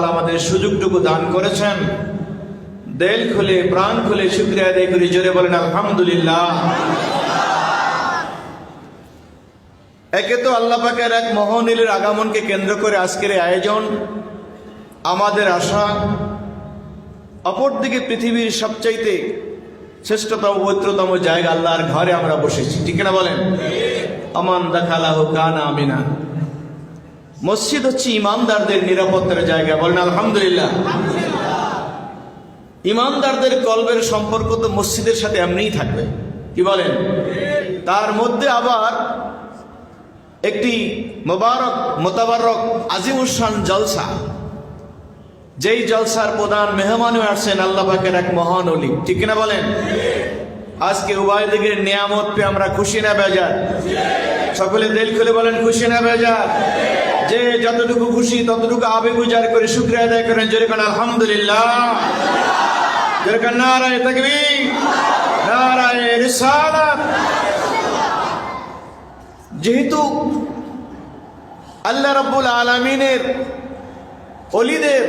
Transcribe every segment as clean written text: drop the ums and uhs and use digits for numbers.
আমাদের সুযোগটুকু দান করেছেন, দিল খুলে প্রাণ খুলে শুকরিয়া আদায় করি, জোরে বলেন আলহামদুলিল্লাহ। একে তো আল্লাহ পাকের এক মহানীলের আগমনকে কেন্দ্র করে আজকের এই আয়োজন, আমাদের আশা। অপরদিকে পৃথিবীর সবচাইতে শ্রেষ্ঠতম পবিত্রতম জায়গা আল্লাহর ঘরে আমরা বসেছি, ঠিক না বলেন? আমান দাখালাহু কানা আমিনা। মসজিদ হচ্ছে ইমানদারদের নিরাপত্তার জায়গা, বলেন আলহামদুলিল্লাহ। ইমানদারদের কলবের সম্পর্ক তো মসজিদের সাথে এমনিই থাকবে, কি বলেন? তার মধ্যে আবার একটি মোতাবারক আজিমুশান জলসা, যেই জলসার প্রধান মেহমান হয়ে আসছেন আল্লাহ পাকের এক মহান ওলি, ঠিক না বলেন? আজকে উভয় দিকের নিয়ামত পেয়ে আমরা খুশি না বেজার? সকলে দিল খুলে বলেন খুশি না বেজার? যে যতটুকু খুশি ততটুকু আবেগ উজাড় করে শুকরিয়া আদায় করেন, জোরে বলেন আলহামদুলিল্লাহ। জোরে বলেন নারায়ে তাকবীর, নারায়ে রিসালাত। যেহেতু আল্লাহ রাব্বুল আলামিনের ওলিদের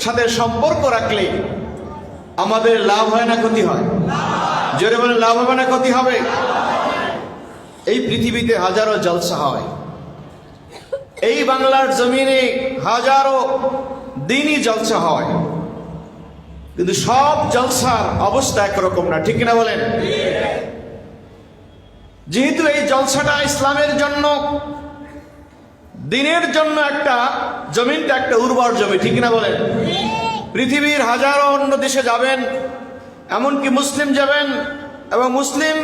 সাথে সম্পর্ক রাখলে আমাদের লাভ হয় না ক্ষতি হয়? জোরে বলেন লাভ হবে না ক্ষতি হবে? এই পৃথিবীতে হাজারো জলসা হয়, এই বাংলার জমিনে হাজারো দিনই জলসা হয়, কিন্তু সব জলসার অবস্থা একরকম না, ঠিক না বলেন? যেহেতু এই জলসাটা ইসলামের জন্য, দিনের জন্য একটা জমিনটা একটা উর্বর জমি, ঠিক না বলেন? পৃথিবীর হাজারো অন্য দেশে যাবেন, এমনকি মুসলিম যাবেন, এবং মুসলিম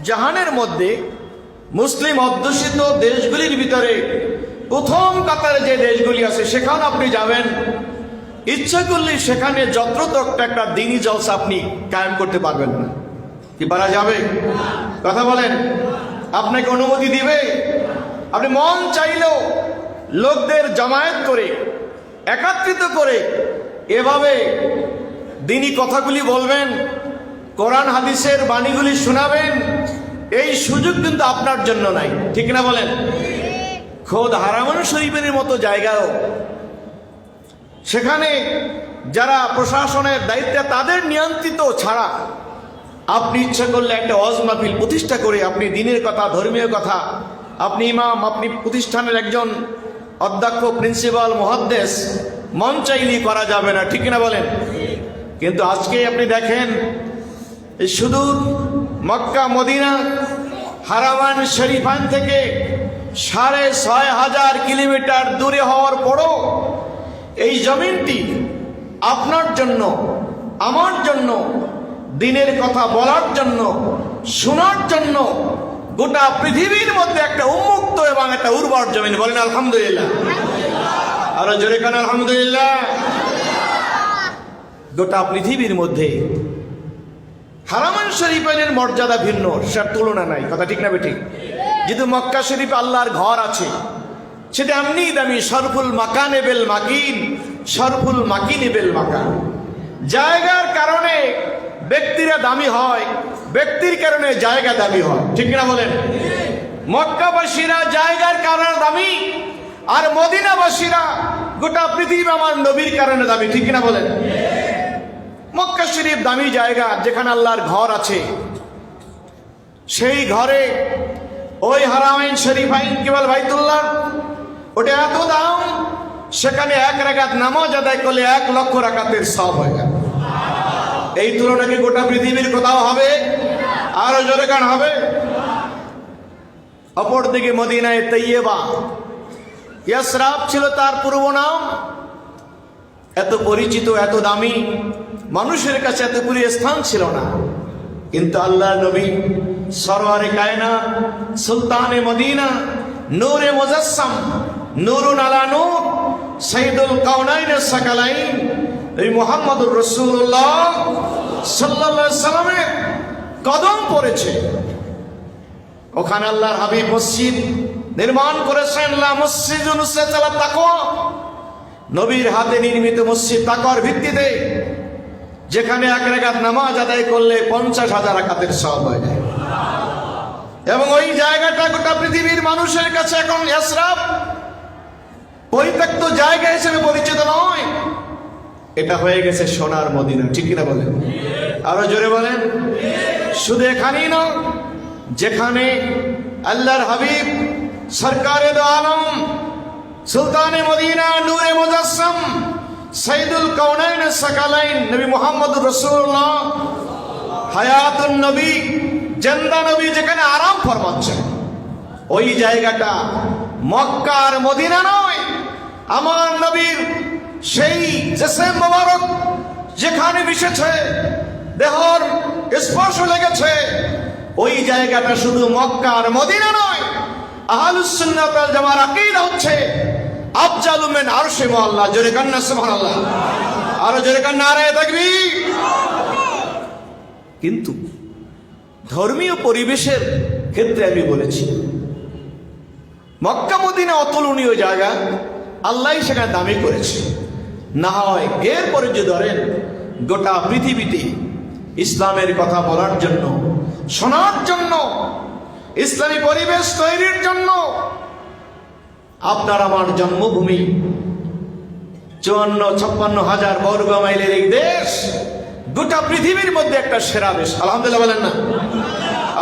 জাহানের মধ্যে মুসলিম অধ্যুষিত দেশগুলির ভিতরে প্রথম কাতারে যে দেশগুলি আছে সেখানে আপনি যাবেন, ইচ্ছা করলে সেখানে যত্রতক একটা দিনই জলসা আপনি কায়েম করতে পারবেন না। কি পারা যাবে? কথা বলেন। আপনাকে অনুমতি দিবে? আপনি মন চাইলেও লোকদের জামায়াত করে একত্রিত করে এভাবে দিনই কথাগুলি বলবেন, কোরআন হাদিসের বাণীগুলি শোনাবেন, এই সুযোগ কিন্তু আপনার জন্য নাই, ঠিক না বলেন? খোদ হারামান শরীফের মতো জায়গাও সেখানে যারা প্রশাসনের দায়িত্বে তাদের নিয়ন্ত্রিত ছাড়া আপনি ইচ্ছা করলে একটা ওয়াজ মাহফিল প্রতিষ্ঠা করে আপনি দ্বীনের কথা, ধর্মীয় কথা, আপনি ইমাম, আপনি প্রতিষ্ঠানের একজন অধ্যক্ষ, প্রিন্সিপাল, মুহাদ্দিস, মন চাইলেই করা যাবে না, ঠিক না বলেন? কিন্তু আজকে আপনি দেখেন সুদূর মক্কা মদিনা হারামান শরীফান থেকে ৬৫০০ কিলোমিটার দূরে হওয়ার পরও এই জমিনটি আপনার জন্য, আমার জন্য, দিনের কথা বলার জন্য, শোনার জন্য গোটা পৃথিবীর মধ্যে একটা উন্মুক্ত এবং একটা উর্বর জমিন, বলেন আলহামদুলিল্লাহ। আরো জোরে কান আলহামদুলিল্লাহ। গোটা পৃথিবীর মধ্যে হারামান শরীফের মর্যাদা ভিন্ন, সেটার তুলনা নাই, কথা ঠিক না বেঠিক? যেহেতু মক্কা শরীফ আল্লাহর ঘর আছে, সেটা এমনি দামি, শরফুল মাকানে বেল মাকিন, শরফুল মাকিনে বেল মাকান। জায়গার কারণে ব্যক্তিরা দামি হয়, ব্যক্তির কারণে জায়গা দামি হয়, ঠিক না বলেন? মক্কাবাসীরা জায়গার কারণে দামি, আর মদিনাবাসীরা গোটা পৃথিবী আমার নবীর কারণে দামি, ঠিক না বলেন? মক্কা শরীফ দামি জায়গা, যেখানে আল্লাহর ঘর আছে, সেই ঘরে ওই হারামাইন শরীফাইন কেবল বাইতুল্লাহ, ওটা এত দাম, সেখানে ১ রাকাত নামাজ আদায় করলে ১,০০,০০০ রাকাতের সওয়াব হয়ে যায়। এই তুলনা কি গোটা পৃথিবীর কোথাও হবে? আরো জোরে গান হবে? অপরদিকে মদিনায়ে তৈয়বা, ইয়াসরাব ছিল তার পূর্ব নাম, এত পরিচিত, এত দামি, মানুষের কাছে এত প্রিয় স্থান ছিল না, কিন্তু আল্লাহ নবী সরওয়ারে কায়নাত, সুলতানে মদিনা, নূরে মুজাসসাম, নূরুন আলা নূর, সাইয়্যিদুল কাওনাইন সাকালাইন, এই মুহাম্মদুর রাসূলুল্লাহ সাল্লাল্লাহু আলাইহি সাল্লামের কদম পড়েছে। ওখানে আল্লাহর হাবিব মসজিদ নির্মাণ করেছেন, লা মসজিদুন উসিসা আলা তাকওয়া, নবীর হাতে নির্মিত মসজিদ, তাকওয়ার ভিত্তিতে, যেখানে ১ রাকাত নামাজ আদায় করলে ৫০,০০০ রাকাতের সওয়াব হয়ে যায়। এবং ওই জায়গাটা গোটা পৃথিবীর মানুষের কাছে এখন ইসরাফ, পরিত্যক্ত জায়গা হিসেবে পরিচিত নয়, এটা হয়ে গেছে সোনার মদিনা। ঠিক কিনা বলেন? আরো জোরে বলেন। শুধু এখানেই না, যেখানে আল্লাহর হাবিব সরকারে দো আলম সুলতানে মদিনা নূরে মুজাসসাম সাইদুল কাউনাইন সাকালাইন নবী মুহাম্মদুর রাসূলুল্লাহ হায়াতুন নবী জিন্দা নবী যেখানে আরাম ফরমাচ্ছেন, ওই জায়গাটা মক্কা আর মদিনা নয়, আমার নবীর সেই জিসম মোবারক যেখানে মিশেছে, দেহর স্পর্শ লেগেছে, ওই জায়গাটা শুধু মক্কা আর মদিনা নয়। আহলুস সুন্নাত ওয়াল জামার আকীদা হচ্ছে আফজালু মিন আরশি মুআল্লা। জোরে কান্না সুবহানাল্লাহ, আরো জোরে কান্না নারে তাকবীর। কিন্তু ধর্মীয় পরিবেশের ক্ষেত্রে আমি বলেছি, মক্কা মদিনা অতুলনীয় জায়গা, আল্লাহ সেখানে দামি করেছে। না হয় এরপরে যে ধরেন গোটা পৃথিবীতে ইসলামের কথা বলার জন্য, শোনার জন্য, ইসলামী পরিবেশ তৈরির জন্য আপনার আমার জন্মভূমি 54-56 হাজার বর্গ মাইলের এই দেশ গোটা পৃথিবীর মধ্যে একটা সেরা দেশ। আলহামদুলিল্লাহ বলেন না?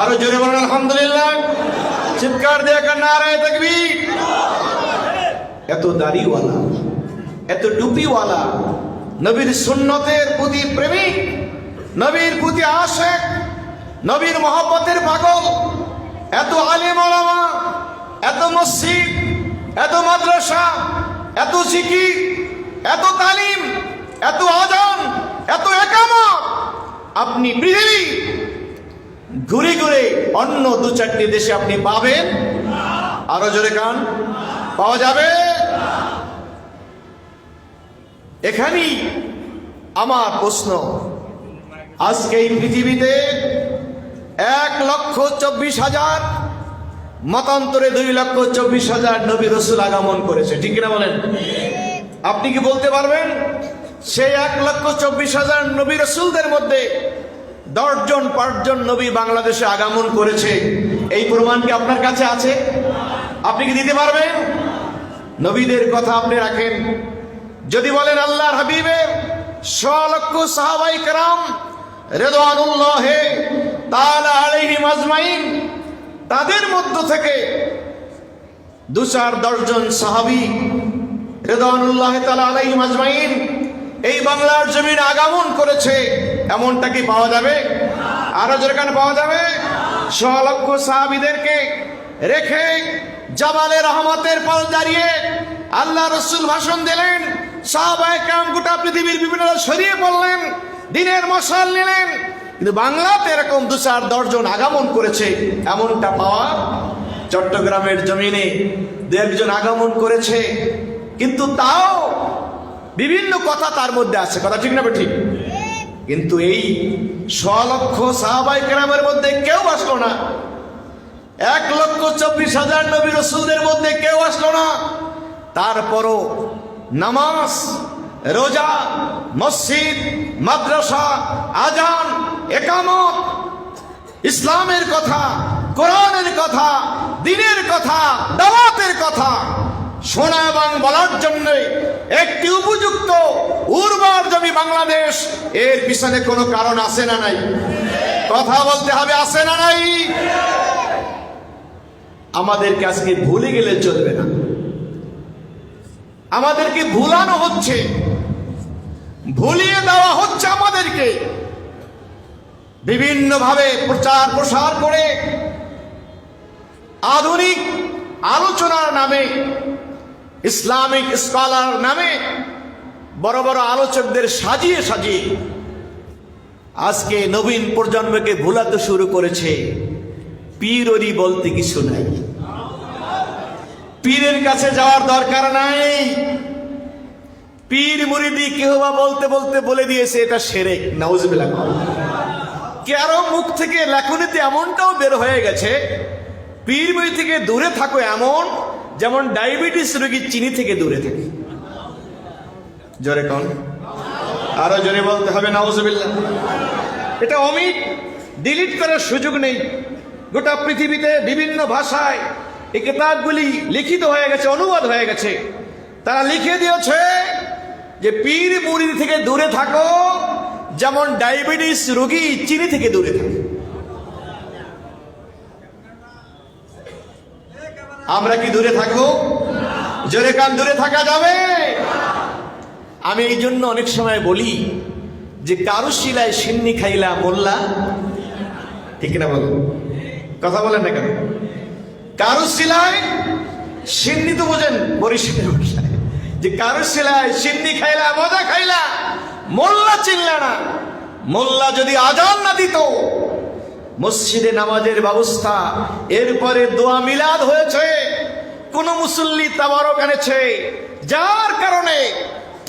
আরো জোরে বলেন আলহামদুলিল্লাহ। চিৎকার দিয়ে নারে তাকবীর। এত দাড়িওয়ালা, এত টুপিওয়ালা, নবীর সুন্নতের প্রতি প্রেমিক, নবীর প্রতি আশিক, নবীর মহব্বতের পাগল, এত আলেম ওলামা, এত মসজিদ, এত মাদ্রাসা, এত জিকির, এত তালিম, এত আযান, এত ইকামত, আপনি পৃথিবী ঘুরে ঘুরে অন্য 2-4টি দেশে আপনি পাবেন? আরো জোরে কান, পাওয়া যাবে? এখানেই আমার প্রশ্ন, আজকে এই পৃথিবীতে 1,24,000, মতান্তরে 2,24,000 নবী রাসূল আগমন করেছে। ঠিক কিনা বলেন? আপনি কি বলতে পারবেন সেই 1,24,000 নবী রাসূলদের মধ্যে 10 জন 5 জন নবী বাংলাদেশে আগমন করেছে? এই প্রমাণ কি আপনার কাছে আছে? আপনি কি দিতে পারবেন? নবীদের কথা আপনি রাখেন, যদি বলেন আল্লাহর হাবিবের 100 লক্ষ সাহাবায়ে কেরাম রিদওয়ানুল্লাহ তাআলা আলাইহিম আজমাইন, তাদের মধ্য থেকে 2-4-10 জন সাহাবী রিদওয়ানুল্লাহ তাআলা আলাইহিম আজমাইন এই বাংলার জমিনে আগমন করেছে, এমনটা কি পাওয়া যাবে? আরো যেখানে পাওয়া যাবে? 100 লক্ষ সাহাবীদেরকে রেখে জাবালে রহমতের পাল দাঁড়িয়ে আল্লাহ রাসূল ভাষণ দিলেন, সাহাবায়ে কেরাম গোটা পৃথিবীর বিভিন্ন ছড়িয়ে পড়লেন, দিনের মশাল নিলেন, কিন্তু বাংলাতে এরকম 2-4-10 জন আগমন করেছে এমনটা পাওয়া? চট্টগ্রামের জমিনে 2-1 জন আগমন করেছে, কিন্তু তাও বিভিন্ন কথা তার মধ্যে আছে। কথা ঠিক না ঠিক? কিন্তু এই 100 লক্ষ সাহাবায়ে কেরামের মধ্যে কেউ আসলো না, 1,24,000 নবী রাসূলদের মধ্যে কেউ আসলো না। তারপরও নামাজ, রোজা, মসজিদ, মাদ্রাসা, আযান, ইকামত, ইসলামের কথা, কোরআনের কথা, দ্বীনের কথা, দাওয়াতের কথা শোনা এবং বলার জন্য একটি উপযুক্ত উর্বর জমি বাংলাদেশ, এর পিছনে কোনো কারণ আছে না নাই? কথা বলতে হবে, আছে না নাই? আমাদেরকে আজকে ভুলে গেলে চলবে না, আমাদেরকে ভুলানো হচ্ছে, ভুলিয়ে দেওয়া হচ্ছে আমাদেরকে বিভিন্নভাবে প্রচার প্রসার করে, আধুনিক আলোচনার নামে, ইসলামিক স্কলার নামে বড় বড় আলোচকদের সাজিয়ে সাজিয়ে আজকে নবীন প্রজন্মকে ভুলাতে শুরু করেছে। পীররি বলতে কিছু নাই, পীরের কাছে যাওয়ার দরকার নাই। পীর মুরিদি কেউ বা বলতে বলতে বলে দিয়েছে এটা শিরক। নাউজুবিল্লাহ। কারো মুখ থেকে লেখনীতে এমনটাও বের হয়ে গেছে, পীর মুরিদ থেকে দূরে থাকো, এমন যেমন ডায়াবেটিস রোগী চিনি থেকে দূরে থাকে। জোরে কোন? আরো জোরে বলতে হবে নাউজুবিল্লাহ। এটা অমিট, ডিলিট করার সুযোগ নেই। গোটা পৃথিবীতে বিভিন্ন ভাষায় এই কিতাবগুলি লিখিত হয়ে গেছে, অনুবাদ হয়ে গেছে। তারা লিখে দিয়েছে যে পীর মুরিদ থেকে দূরে থাকো, যেমন ডায়াবেটিস রোগী চিনি থেকে দূরে থাকে। আমরা কি দূরে থাকবো? জোরে কান, দূরে থাকা যাবে? আমি এই জন্য অনেক সময় বলি যে কারো শিলায় সিন্নি খাইলা মোল্লা, ঠিক না বলো? কথা বলেন না কেন? কারো শিলায় সিন্নি তো বোঝেন বরিশালের ভাষায়, যে কারো শিলায় সিন্নি খাইলা, মজা খাইলা, মোল্লা চিনলা না। মোল্লা যদি আজান না দিত, মসজিদে নামাজের ব্যবস্থা, এরপরে দোয়া মিলাদ হয়েছে, কোন মুসল্লি তাবারক এনেছে, যার কারণে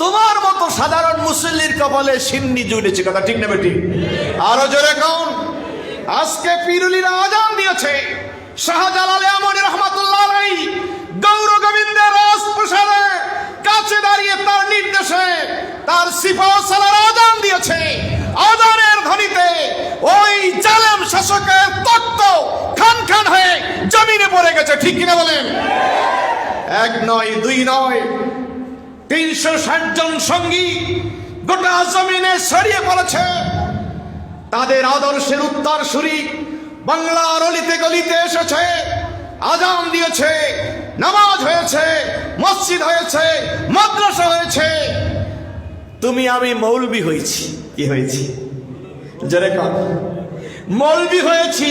তোমার মতো সাধারণ মুসল্লির কপালে সিন্নি জুড়েছে। কথা ঠিক না বেটি? আরো জোরে কোন? আজকে পীরুলিরা আজান দিয়েছে, শাহজালাল আমনী রহমাতুল্লাহ আলাইহি গৌর গোবিন্দের রাজপ্রাসাদে কাছে দাঁড়িয়ে তার নির্দেশে তার সিপাহ সালার আজান দিয়েছে। আজানের ধ্বনিতে ওই জালেম শাসকের তক্ত খান খান হয়ে জমিনে পড়ে গেছে। ঠিক কিনা বলেন? এক নয়, দুই নয়, 360 জন সঙ্গী গোটা জমিনে ছড়িয়ে পড়েছে। তাদের আদর্শের উত্তরসূরি বাংলার অলিতে গলিতে এসেছে, আজান দিয়েছে, নামাজ হয়েছে, মসজিদ হয়েছে, মাদ্রাসা হয়েছে। তুমি আমি মৌলবি হয়েছি। কি হয়েছি? জোরে কর। মৌলবি হয়েছি,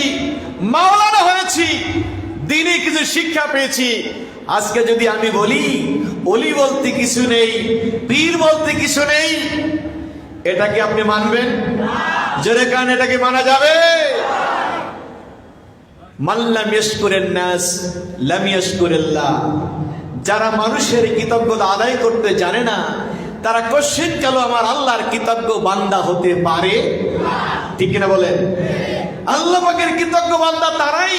মাওলানা হয়েছি, দিনে কিছু শিক্ষা পেয়েছি। আজকে যদি আমি বলি অলি বলতে কিছু নেই, পীর বলতে কিছু নেই, এটা কি আপনি মানবেন? জোরে কান, এটা কি মানা যাবে? মাল্লাম ইয়াশকুরিন নাস লাম ইয়াশকুরিল্লাহ। যারা মানুষের কৃতজ্ঞতা আদায় করতে জানে না, তারা কোশ্চিন কালো আমার আল্লাহর কৃতজ্ঞ বান্দা হতে পারে? ঠিক কিনা বলেন? আল্লাহ পাকের কৃতজ্ঞ বান্দা তারাই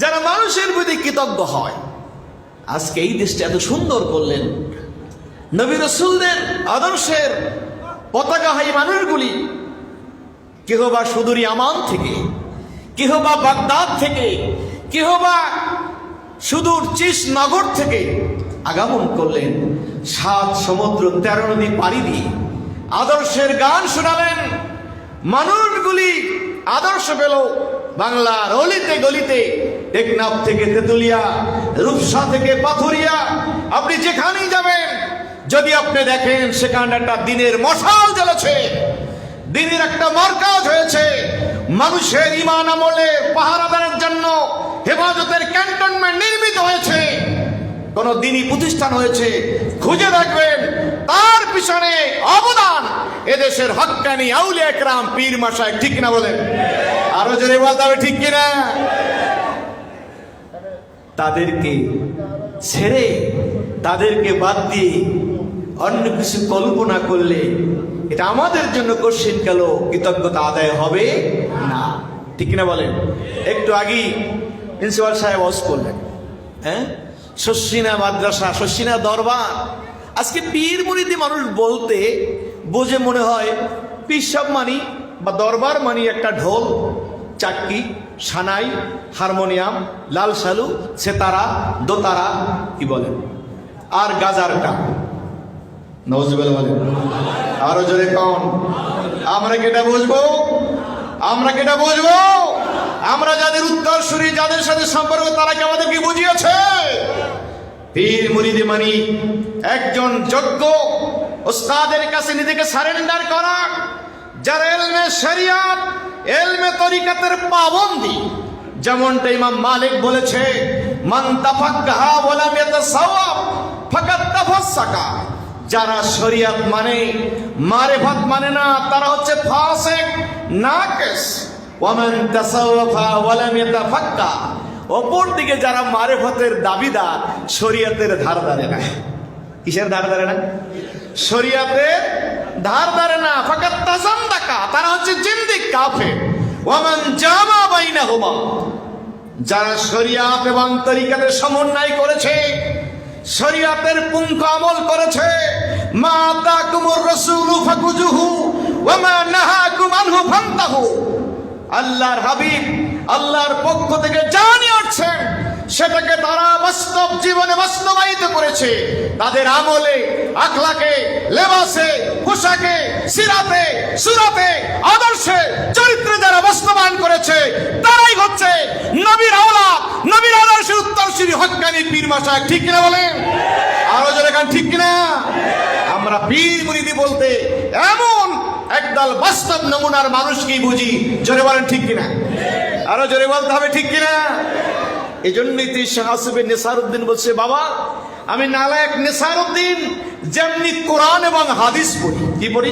যারা মানুষের প্রতি কৃতজ্ঞ হয়। আজকে এই দেশটা এত সুন্দর করলেন, নবী রাসূলদের আদর্শের পতাকাহাই মানুষগুলি, কেহ বা সুদূর ইয়ামান থেকে, কেহ বা বাগদাদ থেকে, কেহ বা সুদূর চিশনগর থেকে আগমন করলেন। 7 সমুদ্র 13 নদী পাড়ি দিয়ে আদর্শের গান শোনালেন। মানুষগুলি আদর্শ পেল বাংলার অলিতে গলিতে, টেকনাফ থেকে তেতুলিয়া, রূপসা থেকে পাথুরিয়া, আপনি যেখানেই যাবেন, যদি আপনি দেখেন সেখানে একটা দিনের মশাল জ্বলেছে, দিনের একটা মার্কাজ হয়েছে, মানুষের ঈমান আমলে পাহারাদারের জন্য হেফাজতের ক্যান্টনমেন্ট নির্মিত হয়েছে, কোন দিনী প্রতিষ্ঠান হয়েছে, খুঁজে দেখবেন তার পিছনে অবদান এদেশের হক্কানি আউলিয়া একরাম পীর মাশায়েখ। ঠিক কিনা বলেন? আরো জোরে বলতে হবে, ঠিক কিনা? তাদেরকে ছেড়ে, তাদেরকে বাদ দিয়ে অন্য কিছু কল্পনা করলে এটা আমাদের জন্য কোশ্চিন কাল কৃতজ্ঞতা আদায় হবে না। ঠিক কিনা বলেন? একটু আগেই প্রিন্সিপাল সাহেব ওয়াজ করলেন, হ্যাঁ, শশিনা মাদ্রাসা, শশিনা দরবার। আজকে পীর মুরিদি মানুষ বলতে বোঝে মনে হয় পীর সাহেব মানি বা দরবার মানি একটা ঢোল, চাক্কি, সানাই, হারমোনিয়াম, লাল সালু, সেতারা, দোতারা, কি বলেন, আর গাজার টান। নওয়াজুবিল্লাহ বলেন। আরো জোরে কন। আমরা কেটা বুঝবো? আমরা কেটা বুঝবো? আমরা যাদের উত্তরসূরি, যাদের সাথে সম্পর্ক, তারা কি আমাদেরকে বুঝিয়েছে? পীর মুরিদি মানি একজন যোগ্য ওস্তাদের কাছে নিজেকে সারেন্ডার করা, যারা ইলমে শরিয়াত, ইলমে তরিকাতের পাবন্দি। যেমনটা ইমাম মালিক বলেছে, মান তাফাক্কাহা ওয়া লাম ইয়াতাসাওয়াব ফাকাদ তাফাসসাকা। যারা শরিয়াত মানে, মারিফাত মানে না, তারা হচ্ছে ফাসিক, নাকিস। ওয়া মান তাসাওয়াফা ওয়া লাম ইয়াতাফাক্কা। অপর দিকে যারা মারিফাতের দাবিদার, শরিয়াতের ধার ধারে না। কিসের ধার ধারে না? শরিয়াতের ধার ধারে না। ফাকাদ তাজান্দাকা, তারা হচ্ছে জিন্দিক, কাফের। ওয়া মান জামা বাইনাহুমা, যারা শরিয়াত এবং তরিকাতের সমন্বয় করেছে, শরিয়াতের পুঙ্খ আমল করেছে, মা আতাকুমুর রাসূলু ফাকুজুহু ওয়া মা নাহাকুম আনহু ফান্তাহু। আল্লাহর হাবিব আল্লাহর পক্ষ থেকে যা নিয়ে আসছেন সেটাকে তারা বাস্তব জীবনে বাস্তবায়িত করেছে। তাদের আমলে, আখলাকে, লেবাসে, পোশাকে, সিরাতে, সুরাতে, আদর্শে, চরিত্রে যারা বাস্তবায়ন করেছে তারাই হচ্ছে নবীর আওলাদ, নবীর আদর্শের উত্তরসূরি হক্কানি পীর মাশায়েখ। ঠিক কিনা বলেন? আরো জোরে গান ঠিক কিনা? আমরা পীর মুরিদি বলতে এমন একদল বাস্তব নমুনার মানুষকেই বুঝি। জোরে বলেন ঠিক কিনা? আরো জোরে বলতে হবে ঠিক কিনা? এই জন্যই তো শাহ আসিফে নেসারউদ্দিন বলছে, বাবা আমি নালায়েক নেসারউদ্দিন যেমনি কোরআন এবং হাদিস পড়ি। কি পড়ি?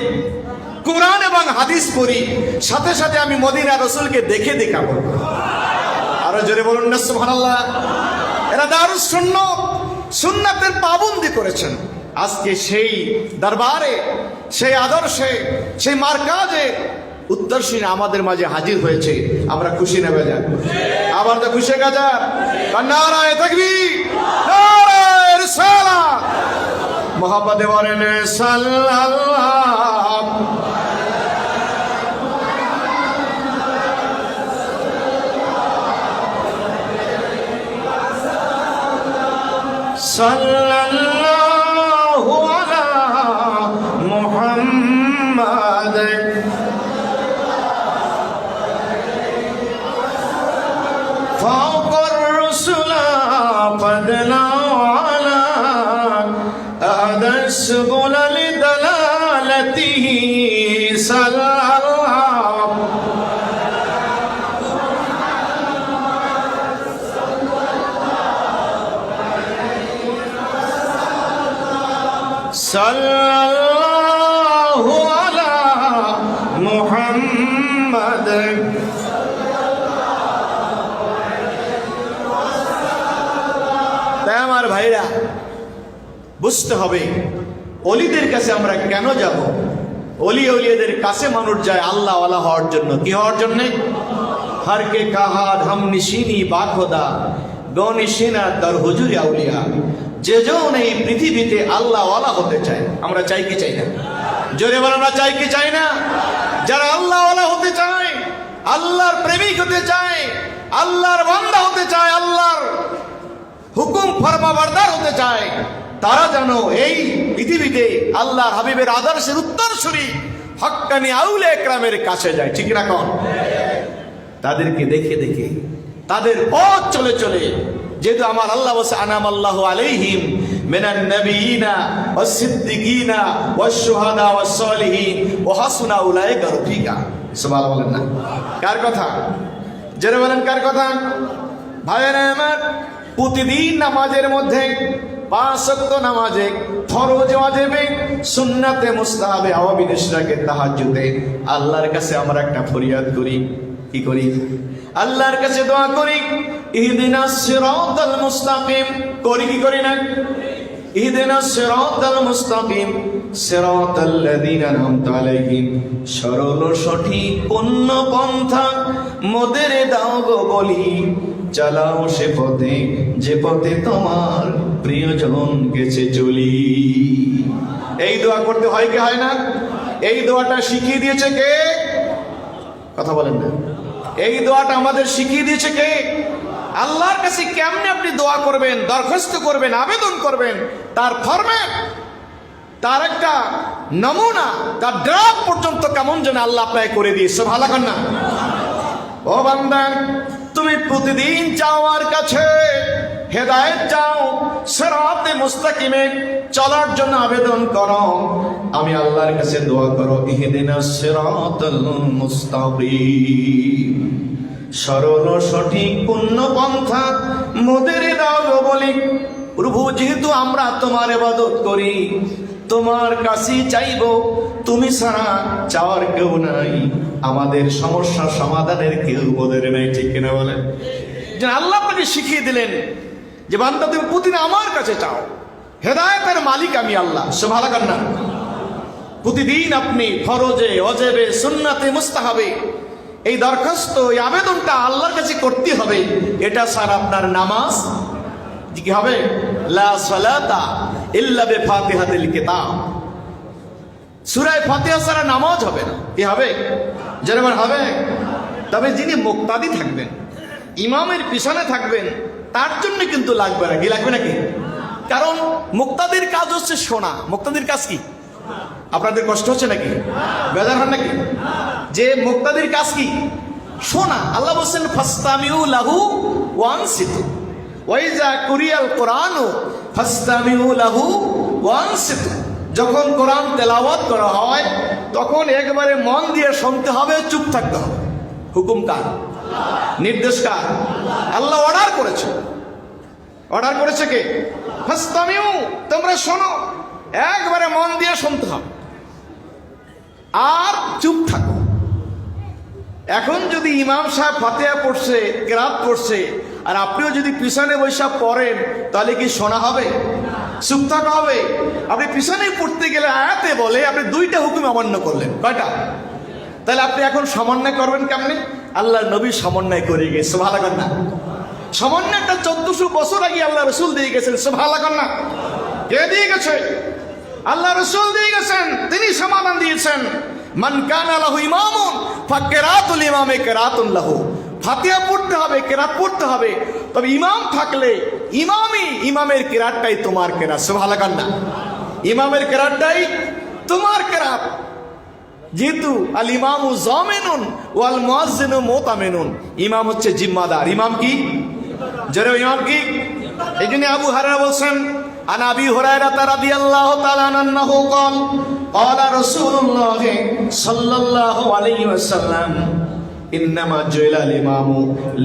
কোরআন এবং হাদিস পড়ি, সাথে সাথে আমি মদিনা রাসূলকে দেখে দেখা বলবো। আরো জোরে বলুন না সুবহানাল্লাহ। এরা দারুস সুন্নাত, সুন্নাতের পাবন্দি করেছেন। আজকে সেই দরবারে, সেই আদর্শে, সেই মার্কাজে উত্তরসূরি আমাদের মাঝে হাজির হয়েছে। আমরা খুশি না বেজার? আবার তো খুশি গাজার। নারায়ে তাকবীর, নারায়ে রিসালাত। মুহাম্মদে বলেন সাল্লাল্লাহু সাল্লাল্লাহু আলা মুহাম্মাদ فوق الرسل فضلا على هذا السبل لدلالته صلى الله على محمد। তাই আমার ভাইরা বুঝতে হবে অলিদের কাছে আমরা কেন যাব। অলি অলিয়াদের কাছে মানুষ যায় আল্লাহ ওয়ালা হওয়ার জন্য। কি হওয়ার জন্য? हर के कहा हम निशीनी बाखोदा गौनिशीना दर हुजूर আউলিয়া। যে জন এই পৃথিবীতে আল্লাহ ওয়ালা হতে চায়, আমরা চাই কি চাই না? জোরে বলেন আমরা চাই কি চাই না? যারা আল্লাহ ওয়ালা হতে চায়, আল্লাহর প্রেমিক হতে চায়, আল্লাহর বান্দা হতে চায়, আল্লাহর হুকুম ফরমাবরদার হতে চায়, তারা যেন এই পৃথিবীতে আল্লাহর হাবিবের আদর্শের উত্তরসূরি হক্কানি আউলিয়া একরামের কাছে যায়। ঠিক না কোন? তাদেরকে দেখে দেখে, তাদের পথ চলে চলে, যেহেতু আমার আল্লাহ বলছে আনামাল্লাহু আলাইহিম মিনান নবিয়িনা ওয়াস সিদ্দিকিনা ওয়াস শুহাদা ওয়াস সালিহিন ওয়া হাসুনা উলাইকা রফিকা। সুবহানাল্লাহ বলেন না? কার কথা? জোরে বলেন কার কথা? ভাইয়েরা আমার, প্রতিদিন নামাজের মধ্যে 5 ওয়াক্ত নামাজে, ফরজ ওয়াজিবে, সুন্নাতে মুস্তাহাবে, আওয়াবিন ইশরাকে, তাহাজ্জুদে আল্লাহর কাছে আমরা একটা ফরিয়াদ করি। কি করি? আল্লাহর কাছে দোয়া করি, ইহদিনাস সিরাতাল মুস্তাকিম। করি কি করি না? ইহদিনাস সিরাতাল মুস্তাকিম সিরাতাল্লাযীনা আন'আমতা আলাইহিম। সরল সঠিক পূর্ণ পন্থা মোদের দাও গো বলি, চালাও সে পথে যে পথে তোমার প্রিয়জন গেছে চলি। এই দোয়া করতে হয় কি হয় না? এই দোয়াটা শিখিয়ে দিয়েছে কে? কথা বলেন না। এই দোয়াটা আমাদের শিখিয়ে দিয়েছে কে? আল্লাহর কাছে কেমনে আপনি দোয়া করবেন, দরখাস্ত করবেন, আবেদন করবেন, তার ফরম্যাট, তার একটা নমুনা, তার ড্রাফট পর্যন্ত কেমন যেন আল্লাহ আপনাকে করে দিয়েছে। ভালো কর না? ও বান্দা, তুমি প্রতিদিন চাও আমার কাছে হেদায়েত চাও, সিরাতে মুস্তাকিমে চলার জন্য আবেদন করো। আমি আল্লাহর কাছে দোয়া করো, ইহদিনাস সিরাতাল মুস্তাকিম। সরল সঠিক পূর্ণ পন্থা মোদের দাও গো বলি। প্রভু, যেহেতু আমরা তোমার ইবাদত করি, তোমার কাছেই চাইবো, তুমি ছাড়া চাওয়ার কেউ নাই, আমাদের সমস্যা সমাধানের কেউ বোধের নাই। ঠিক কিনা বলেন? যে আল্লাহ আপনাকে শিখিয়ে দিলেন যে বান্দা তুমি প্রতিদিন আমার কাছে চাও, হেদায়েতের মালিক আমি আল্লাহ। সুবহানাল্লাহ না? প্রতিদিন আপনি ফরজে, ওয়াজিবে, সুন্নাতে, মুস্তাহাবে এই দরখাস্ত, এই আবেদনটা আল্লাহর কাছে করতে হবে। এটা ছাড়া আপনার নামাজ কি হবে? লা সালাতা ইল্লা বিফাতিহাতিল কিতাব। সূরা ফাতিহা ছাড়া নামাজ হবে না। কি হবে? যেমন হবে, তবে যিনি মুক্তাদি থাকবেন, ইমামের পিছনে থাকবেন তার জন্য কিন্তু লাগবে না। কি লাগবে নাকি? কারণ মুক্তাদির কাজ হচ্ছে শোনা। মুক্তাদির কাজ কি? আপনাদের কষ্ট হচ্ছে নাকি? বেজার হন নাকি? যে মুক্তাদির কাজ কি? শোনা। আল্লাহ বলছেন ফাসতামিউ লাহু ওয়ানসিতু ওয়াইজা কুরিয়াল কুরআনু ফাসতামিউ লাহু ওয়ানসিতু। যখন কোরআন তেলাওয়াত করা হয় তখন একবারে মন দিয়ে শুনতে হবে, চুপ থাকতে হবে। হুকুম কার? নির্দেশ কার? আল্লাহ অর্ডার করেছে। অর্ডার করেছে কে? ফাসতামিউ, তোমরা শোনো, একবারে মন দিয়ে শুনতে হবে আর চুপ থাকো। এখন যদি ইমাম সাহেব ফাতিহা পড়ছে, কেরাত পড়ছে, আর আপনিও যদি পিছনে বৈশা পড়েন, তাহলে কি শোনা হবে? চুপ থাকা হবে। আপনি পিছনে পড়তে গেলে আয়াতে বলে আপনি দুইটা হুকুম অমান্য করলেন। কয়টা? তাহলে আপনি এখন সমন্বয় করবেন কেমনে? আল্লাহ নবী সমন্বয় করে গেছে, সুবহানাল্লাহ না? সমন্বয়টা 1400 বছর আগে আল্লাহ রসুল দিয়ে গেছেন, সুবহানাল্লাহ না? কে দিয়ে গেছে? আল্লাহ রসুল দিয়ে গেছেন। তিনি সমাধান দিয়েছেন, মান কানা লাহু ইমামুন ফাকিরাতুল ইমামে কিরাতুন লাহু। ফাতিহা পড়তে হবে, কেরাত পড়তে হবে, তবে ইমাম থাকলে ইমামের কেরাতটাই তোমার কেরাত, সুবহানাল্লাহ না? ইমামের কেরাতটাই তোমার কেরাত। যেহেতু আল ইমামু জামিনুন ওয়াল মুয়াজ্জিনু মুতামিনুন, ইমাম হচ্ছে জিম্মাদার। ইমাম কি? জোরে ইমাম কি? এই জন্য আবু হুরায়রা বলছেন, আন আবি হুরায়রা রাদিয়াল্লাহু তাআলা আনহু قال قال رسول الله صلى الله عليه وسلم إنما جعل الإمام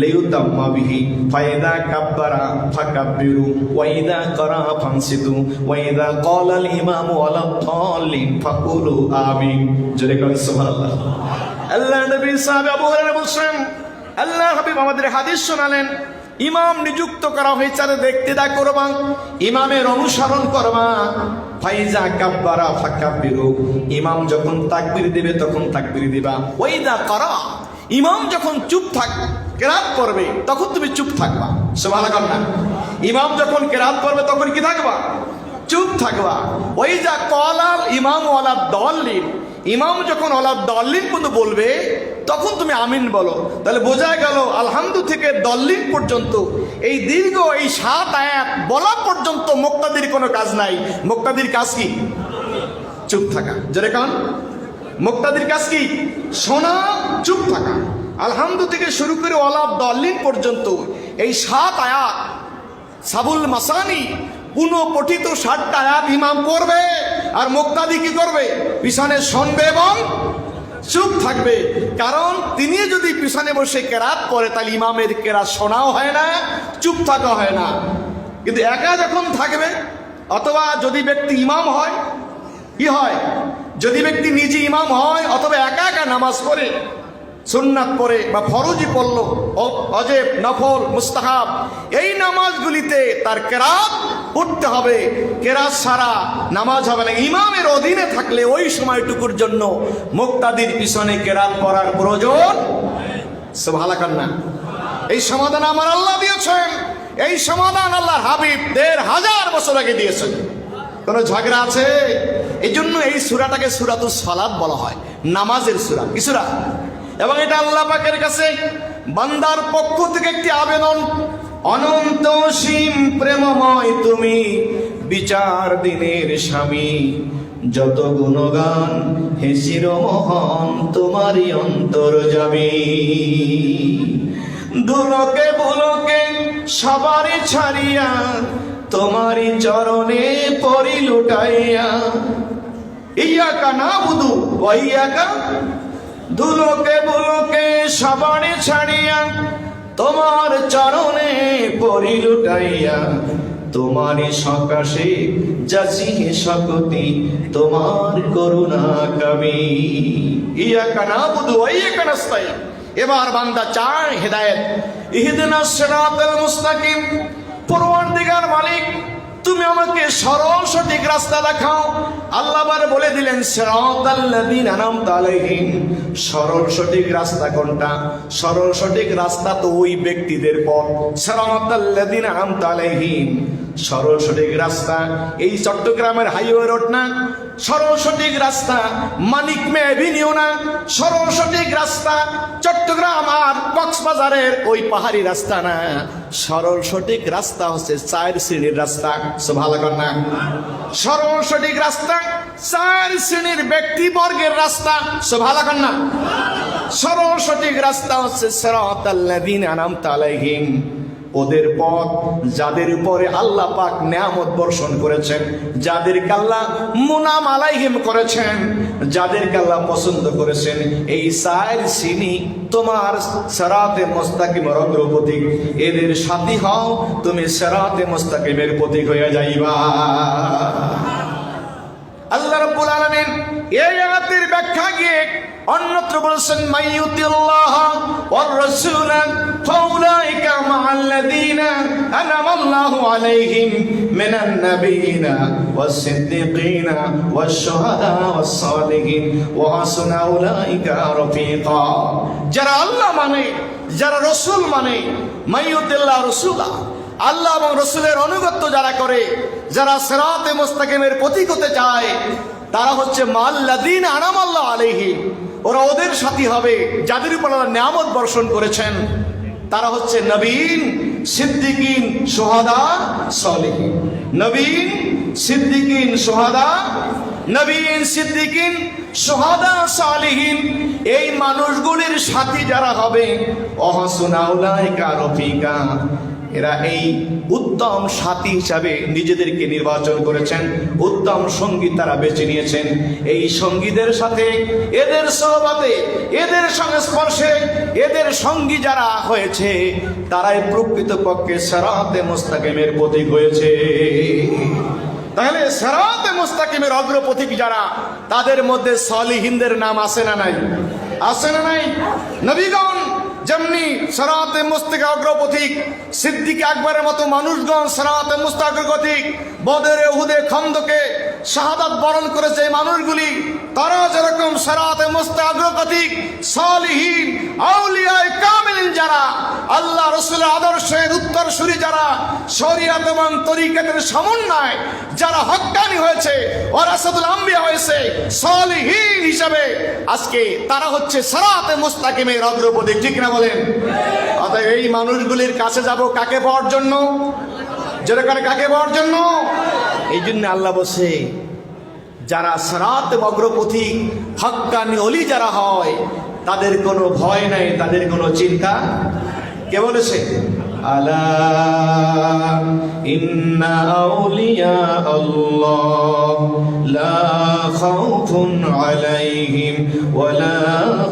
ليؤتم به فإذا كبر فكبروا وإذا قرأ فانصتوا وإذا قال الإمام ولا الضالين فقولوا آمين। জোরে বলেন সুবহানাল্লাহ। আল্লাহ নবী সাহাবা আবু হুরায়রা বলছেন, আল্লাহ হাবিব আমাদের হাদিস শোনালেন, ইমাম নিযুক্ত করা হয়েছে আর দেখতে দা করবা, ইমামের অনুসরণ করবা। ফাইজা কাব্বারা ফাকাব্বিরু, ইমাম যখন তাকবীর দেবে তখন তাকবীর দিবা। ওয়াইদা করা, ইমাম যখন চুপ থাকবে কেরাত পড়বে তখন তুমি চুপ থাকবা, সুবহানাল্লাহ। ইমাম যখন কেরাত পড়বে তখন কি থাকবা? চুপ থাকবা। ওয়াইজা ক্বালাল ইমামু আলা দাল্লিন, ইমাম যখন আলা দাল্লিন পর্যন্ত বলবে তখন তুমি আমিন বলো। তাহলে বোঝা গেল আলহামদু থেকে দল্লিন পর্যন্ত এই দীর্ঘ এই 7 আয়াত বলা পর্যন্ত মুক্তাদির কোনো কাজ নাই। মুক্তাদির কাজ কি? চুপ থাকা। জোরে কান, মুক্তাদির কাজ কি? শোনা, চুপ থাকা। আলহামদু থেকে শুরু করে ওয়ালা দল্লিন পর্যন্ত এই 7 আয়াত সাবুল মাসানি পুনঃপঠিত 7টা আয়াত ইমাম পড়বে আর মুক্তাদি কি করবে? পিছনে শুনবে এবং চুপ থাকবে। কারণ তিনি যদি পিছনে বসে কেরাত পড়ে তাহলে ইমামের কেরাত শোনাও হয় না, চুপ থাকা হয় না। কিন্তু একা যখন থাকবে, অথবা যদি ব্যক্তি ইমাম হয়, কি হয়? যদি ব্যক্তি নিজে ইমাম হয় অথবা একা একা নামাজ পড়ে, সুন্নাত পড়ে বা ফরজি পড়ল, অজেব, নফল, মুস্তাহাব, এই নামাজগুলিতে তার কেরাত পড়তে হবে। কেরাত ছাড়া নামাজ হবে না। ইমামের অধীনে থাকলে ওই সময়টুকুর জন্য মুক্তাদির পিছনে কেরাত পড়ার প্রয়োজন, সুবহানাল্লাহ না? এই সমাধান আমার আল্লাহ দিয়েছেন। এই সমাধান আল্লাহর হাবিব 1500 বছর আগে দিয়েছেন। কোন ঝগড়া আছে? এই জন্য এই সূরাটাকে সূরাতুস সালাত বলা হয়, নামাজের সূরা। কি সূরা? এবং এটা আল্লাহ পাকের কাছে বান্দার পক্ষ থেকে একটি আবেদন। অনন্ত সীম প্রেমময় তুমি, বিচার দিনের স্বামী, যত গুণগান হে চিরমোহন তোমারই অন্তর্যামী। দুলোকে বুলোকে সবারই ছাড়িয়া তোমারই চরণে পরি লুটাইয়া, ইয়াকা নাবুদু ওয়া ইয়াকা, দুলোকে বুলোকে সবারই ছাড়িয়া তোমার চরণে পরি লুটাইয়া, তোমারই সকাশে যাচি হে শকতি তোমার করুণা কামি। ইয়াকা নাবুদু ওয়া ইয়াকা নাস্তাইন। এবার বান্দা চায় হেদায়েত। ইহদিনাস সিরাতাল মুস্তাকিম, পরওয়ারদিগার মালিক তুমি আমাকে সরল সঠিক রাস্তা দেখাও। আল্লাহ বারে বলে দিলেন সিরাতাল্লাযিনা আনআমতা আলাইহিম, সরল সঠিক রাস্তা কোনটা? সরল সঠিক রাস্তা তো ওই ব্যক্তিদের পথ। সিরাতাল্লাযিনা আনআমতা আলাইহিম, সরল সঠিক রাস্তা এই চট্টগ্রামের হাইওয়ে রোড না, সরল সঠিক রাস্তা মানিক মে এভিনিউ না, সরল সঠিক রাস্তা চট্টগ্রাম আর কক্সবাজারের ওই পাহাড়ি রাস্তা না, সরল সঠিক রাস্তা হচ্ছে 4 শ্রেণীর রাস্তা। সুবহানাল্লাহ না, সরল সঠিক রাস্তা 4 শ্রেণীর ব্যক্তিবর্গের রাস্তা। সুবহানাল্লাহ না, সরল সঠিক রাস্তা হচ্ছে সিরাতাল্লাযীনা আনআমতা আলাইহিম, ওদের পথ যাদের উপরে আল্লাহ পাক নিয়ামত বর্ষণ করেছেন, যাদেরকে আল্লাহ মুনাম আলাইহিম করেছেন, যাদেরকে আল্লাহ পছন্দ করেছেন। এই 4 শ্রেণী তোমার সিরাতে মুস্তাকিমের অগ্রপথিক, এদের সাথী হও, তুমি সিরাতে মুস্তাকিমের পথিক হয়ে যাইবা। আল্লাহ রাব্বুল আলামিন এই আয়াতের ব্যাখ্যা গিয়ে অন্যত্র বলেছেন, মাইয়ুতিল্লাহ ওয়ার রাসূল ফাউলাইকা মাআল্লাযীনা আনআমাল্লাহু আলাইহিম মিনান নাবিয়িনা ওয়াস সিদ্দিকিনা ওয়াশ শুহাদা ওয়াস সালিহিন ওয়া হাসুনা উলাইকা রাফিকা। যারা আল্লাহ মানে, যারা রাসূল মানে, মাইয়ুতিল্লাহ রাসূলা, আল্লাহ এবং রাসূলের আনুগত্য যারা করে, যারা সিরাতে মুস্তাকিমের পথিক হতে চায়, তারা হচ্ছে মাআল্লাযীনা আনআমাল্লাহু আলাইহিম, ওরা ওদের সাথী হবে যাদের উপর আল্লাহ নিয়ামত বর্ষণ করেছেন। তারা হচ্ছে নবীন, সিদ্দিকিন, শুহাদা, সালিহিন। নবীন, সিদ্দিকিন, শুহাদা, নবীন, সিদ্দিকিন, শুহাদা, সালিহিন, এই মানুষগুলির সাথী যারা হবে, ওয়াহাসুনা উলাইকা রফিকা, এরা এই উত্তম সাথী হিসাবে নিজেদেরকে নির্বাচন করেছেন, উত্তম সঙ্গী তারা বেছে নিয়েছেন। এই সঙ্গীদের সাথে, এদের সোহবতে, এদের সংস্পর্শে, এদের সঙ্গী যারা হয়েছে, তারাই প্রকৃতপক্ষে সিরাতে মুস্তাকিমের পথিক হয়েছে। তাহলে সিরাতে মুস্তাকিমের অগ্রপথিক যারা, তাদের মধ্যে সালিহিনদের নাম আছে না নাই? আছে না নাই? নবীগণ যেমনি সিরাতে মুস্তাকিম অগ্রপথিক, সিদ্দিক আকবরের মতো মানুষগণ সিরাতে মুস্তাকিম অগ্রপথিক, বদরে, উহুদে, খন্দকে শাহাদাত বরণ করেছে এই মানুষগুলি, তারা যেরকম সিরাতে মুস্তাকিম অগ্রপথিক, সালিহিন, আউলিয়ায়ে কামিলিন যারা, আল্লাহ রাসূলের আদর্শের উত্তরসূরি যারা, শরীয়ত এবং তরিকতের সমন্বয় যারা হক্কানি হয়েছে, ওয়ারাসাতুল আম্বিয়া হয়েছে, সালিহিন হিসাবে আজকে তারা হচ্ছে সিরাতে মুস্তাকিমের অগ্রপথিক। ঠিক না বলেন? অতএব এই মানুষগুলির কাছে যাব কাকে পাওয়ার জন্য? যেরকম কাকে পাওয়ার জন্য? এই জন্য আল্লাহ বসে যারা সিরাতে অগ্রপথিক হক্কানি ওলি যারা হয়, তাদের কোনো ভয় নাই, তাদের কোনো চিন্তা। কে বলেছে? আলা ইন্না আউলিয়া আল্লাহ লা খাউফুন আলাইহিম ওয়া লা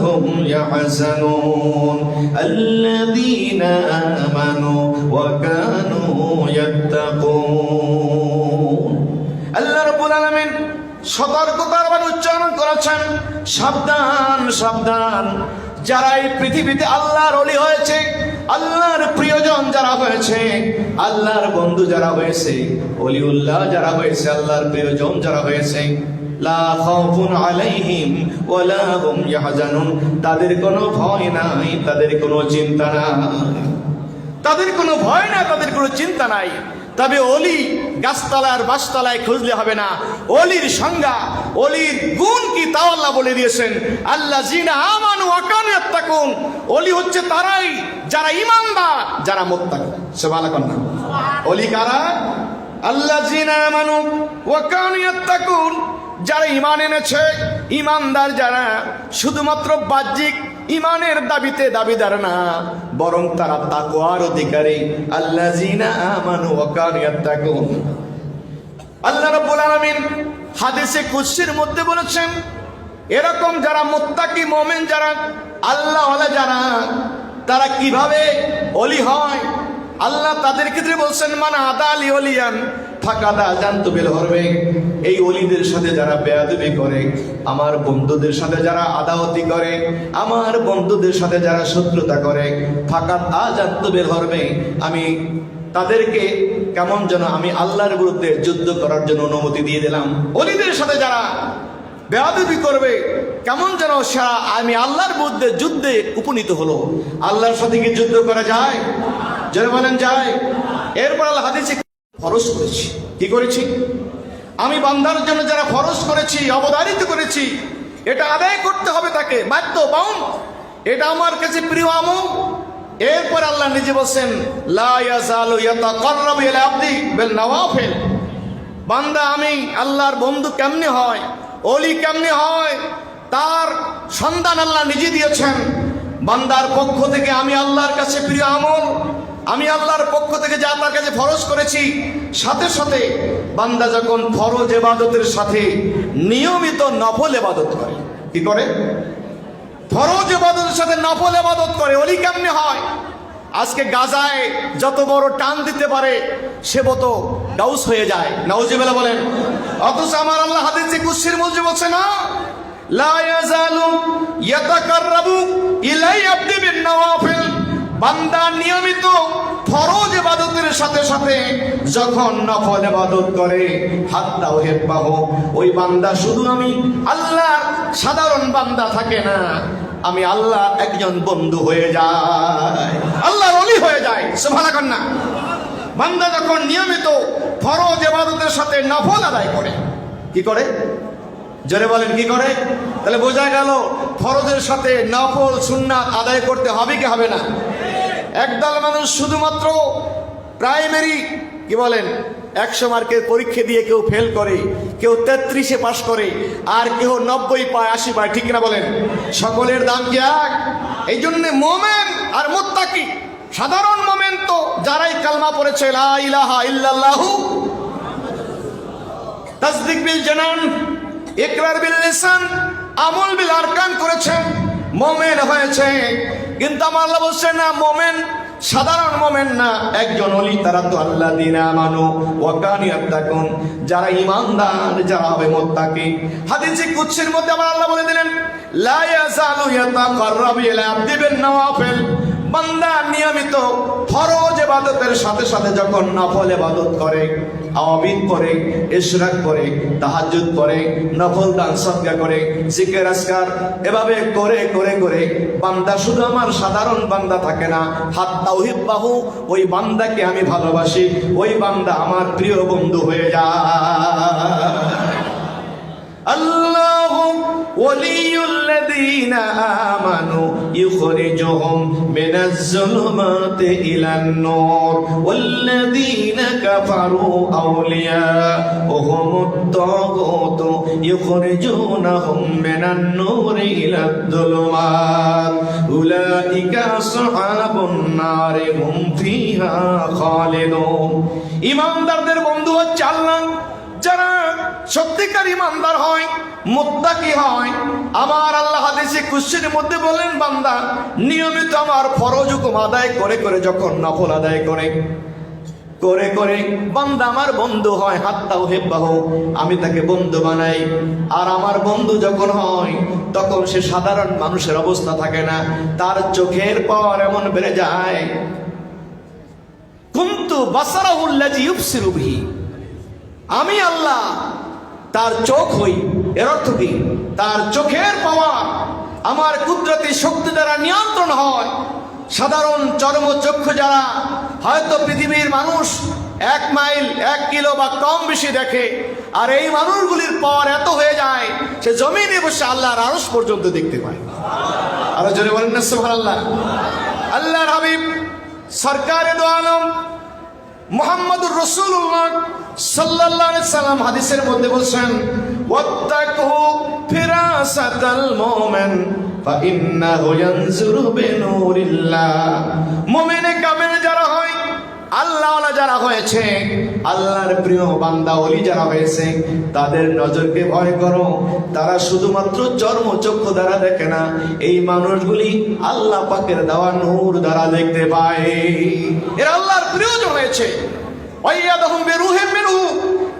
হুম ইয়াহজানুন আল্লাযীনা আমানু ওয়া কানু ইয়াত্তাকুন। আল্লাহ রাব্বুল আলামিন সতর্কতার বাণী উচ্চারণ করেছেন, সাবধান সাবধান, যারা এই পৃথিবীতে আল্লাহর ওলি হয়েছে, আল্লাহর প্রিয়জন যারা হয়েছে, আল্লাহর বন্ধু যারা হয়েছে, ওলিউল্লাহ যারা হয়েছে, আল্লাহর প্রিয়জন যারা হয়েছে, লা খাউফুন আলাইহিম ওয়া লা হুম ইয়াহজানুন, তাদের কোনো ভয় নাই, তাদের কোনো চিন্তা নাই, তাদের কোনো ভয় নাই, তাদের কোনো চিন্তা নাই। তবে অলি গাছতলার বাসতলায় খুঁজলে হবে না। অলির সংজ্ঞা, অলির গুণ কি তাও আল্লাহ বলে দিয়েছেন, আল্লাযীনা আমানু ওয়া কানু ইয়াত্তাকুন। অলি হচ্ছে তারাই যারা ঈমানদার, যারা মুত্তাকি। সুবহানাল্লাহ। অলি কারা? আল্লাযীনা আমানু ওয়া কানু ইয়াত্তাকুন, যারা ঈমান এনেছে, ঈমানদার যারা, শুধুমাত্র বাহ্যিক ঈমানের দাবিতে দাবিদার না, বরং তারা তাকওয়ার অধিকারী। আল্লাযীনা আমানু ওয়া কানু ইয়াত্তাকুন। আল্লাহ রাব্বুল আলামিন হাদিসে কুদসির মধ্যে বলেছেন, এরকম যারা মুত্তাকি মুমিন যারা, আল্লাহ ওয়ালা যারা, তারা কিভাবে ওলি হয়? আল্লাহ তাদের ক্ষেত্রে বলছেন, মান আদালি ওলিয়ান ফাকাদা জানতু বিল হরবে। এই ওলিদের সাথে যারা বেয়াদবি করে, আমার বন্ধুদের সাথে যারা আদাওয়াতি করে, আমার বন্ধুদের সাথে যারা শত্রুতা করে, ফাকাদ আজানতু বিল হরবে, আমি তাদেরকে কেমন যেন আমি আল্লাহর বিরুদ্ধে যুদ্ধ করার জন্য অনুমতি দিয়ে দিলাম। ওলিদের সাথে যারা বেয়াদবি করবে, কেমন যেন সারা আমি আল্লাহর বিরুদ্ধে যুদ্ধে উপনীত হলো। আল্লাহর সাথে কি যুদ্ধ করা যায়? যারা বলেন যায়। এরপর আল্লাহ হাদিসে ফরজ করেছি। কি করেছি? আমি বান্দার জন্য যারা ফরজ করেছি, অবধারিত করেছি, এটা আদায় করতে হবে তাকে, বাধ্য বাউন্ড। এটা আমার কাছে প্রিয় আমল। এরপর আল্লাহ নিজে বলছেন, লা ইয়াজালু ইয়াতাকাররাবু ইলা আবদি বিল নওয়াফিল। বান্দা আমি আল্লাহর বন্ধু কেমনে হয়, ওলি কেমনে হয়, তার সন্ধান আল্লাহ নিজে দিয়েছেন। বান্দার পক্ষ থেকে আমি আল্লাহর কাছে প্রিয় আমল, আমি আল্লাহর পক্ষ থেকে যা তার কাছে ফরজ করেছি, সাথে সাথে বান্দা যখন ফরজ ইবাদতের সাথে নিয়মিত নফল ইবাদত করে। কি করে? ফরজ ইবাদতের সাথে নফল ইবাদত করে। ওলি কেমনে হয়? আজকে গাজায় যত বড় টান দিতে পারে সে মতো গাউস হয়ে যায়, নাউজুবিল্লাহ বলেন। অথচ আমার আল্লাহ হাদিসে কুদসির মধ্যে বলছে না, লা ইয়াজালু ইয়াতাকাররাবু ইলাইয়া আবদি বিন নওয়াফিল। বান্দা নিয়মিত ফরজ ইবাদতের সাথে সাথে যখন নফল ইবাদত করে, হাত্তা উহিব্বাহু, ওই বান্দা শুধু আমি আল্লাহর সাধারণ বান্দা থাকে না, আমি আল্লাহ একজন বন্ধু হয়ে যায়, আল্লাহর ওলি হয়ে যায়। সুবহানাল্লাহ। বান্দা যখন নিয়মিত ফরজ ইবাদতের সাথে নফল আদায় করে, কি করে? জোরে বলেন, কি করে? তাহলে বোঝা গেল ফরজের সাথে নফল সুন্নাত আদায় করতে হবে কি হবে না? একদল মানুষ শুধুমাত্র প্রাইমারি কি বলেন 100 মার্কের পরীক্ষা দিয়ে কেউ ফেল করে, কেউ 33-এ পাশ করে, আর কেউ 90 পায়, 80 পায়, ঠিক না বলেন? সকলের দাম কি এক? এই জন্য মোমেন আর মুত্তাকি, সাধারণ মোমেন তো যারাই কালমা পড়েছে লা ইলাহা ইল্লাল্লাহু, তাসদিক বিল জানান, ইকরার বিল লিসান, আমল বিল আরকান করেছেন, মোমেন হয়েছে। কিন্তু আমার আল্লাহ বলছেন না, মোমেন সাধারণ মোমেন না, একজন ওলি তারা তো আল্লাযীনা আমানু ওয়া কানু ইয়াত্তাকুন, যারা ঈমানদার, যারা হবে মুত্তাকি। হাদিসে কুদসির মধ্যে আমার আল্লাহ বলে দিলেন, লা ইয়াজালু ইয়াতাকাররাবু ইলা আবদি বিন নওয়াফিল। বান্দা নিয়মিত ফরজ ইবাদতের সাথে সাথে যখন নফল ইবাদত করে, আওয়াবিদ করে, ইশরাক করে, তাহাজ্জুদ করে, নফল দান সদকা করে, জিকির আজকার, এভাবে করে করে করে বান্দা শুধু আমার সাধারণ বান্দা থাকে না, হাত্তা উহিব্বাহু, ওই বান্দাকে আমি ভালোবাসি, ওই বান্দা আমার প্রিয় বন্ধু হয়ে যায়। আল্লাহু ওয়ালিয়ুল্লাযীনা আমানু ইখরিজুহুম মিনাজ যুলুমাতি ইলান নূর ওয়াল্লাযীনা কাফারু আউলিয়াউহুমুত তাগুতু ইখরিজুনাহুম মিনান নূরি ইলাদ যুলুমাত উলাইকা আসহাবুন নারি হুম ফিহা খালিদুন। ঈমানদারদের বন্ধু হচ্ছে আল্লাহ। যারা সত্যিকার ঈমানদার হয়, মুত্তাকি হয়, আমার আল্লাহ হাদিসে কুদসির মধ্যে বলেন, বান্দা নিয়মিত আমার ফরজ হুকুম আদায় করে করে যখন নফল আদায় করে করে করে বান্দা আমার বন্ধু হয়, হাত্তা উহিব্বাহু, আমি তাকে বন্ধু বানাই। আর আমার বন্ধু যখন হয় তখন সে সাধারণ মানুষের অবস্থা থাকে না, তার চোখের পাওয়ার এমন বেড়ে যায়, কুনতু বাসারাহুল্লাযী ইউবসিরু বিহি, আমি আল্লাহ তার চোখ হই। এর অর্থ কি? তার চোখের পাওয়ার আমার কুদরতি শক্তি দ্বারা নিয়ন্ত্রণ হয়। সাধারণ চর্মচক্ষু যারা হয়তো পৃথিবীর মানুষ 1 মাইল 1 কিলো বা কম বেশি দেখে, আর এই মানুষগুলির পাওয়ার এত হয়ে যায় সে জমিনে বসে আল্লাহর আরশ পর্যন্ত দেখতে পায়। আরো জোরে বলেন না সুবহানাল্লাহ। আল্লাহর হাবিব সরকারে দো আলম মুহাম্মদুর রাসূলুল্লাহ সাল্লাল্লাহু আলাইহি সাল্লাম হাদিসের মধ্যে বলেন, ওয়াত্তাকু ফিরাসাতাল মুমিন ফাইন্নাহু ইয়ানজুরু বিনুরিল্লাহ। মুমিনে কামেল যারা হয়, আল্লাহওয়ালা যারা হয়েছে, আল্লাহর প্রিয় বান্দা ওলি যারা হয়েছে, তাদের নজরকে ভয় করো। তারা শুধুমাত্র চর্মচক্ষু দ্বারা দেখে না, এই মানুষগুলি আল্লাহ পাকের দেওয়া নূর দ্বারা দেখতে পায়। এরা আল্লাহর প্রিয়জন হয়েছে। ওয়াইয়াদহুম বিরূহিম মিনহু,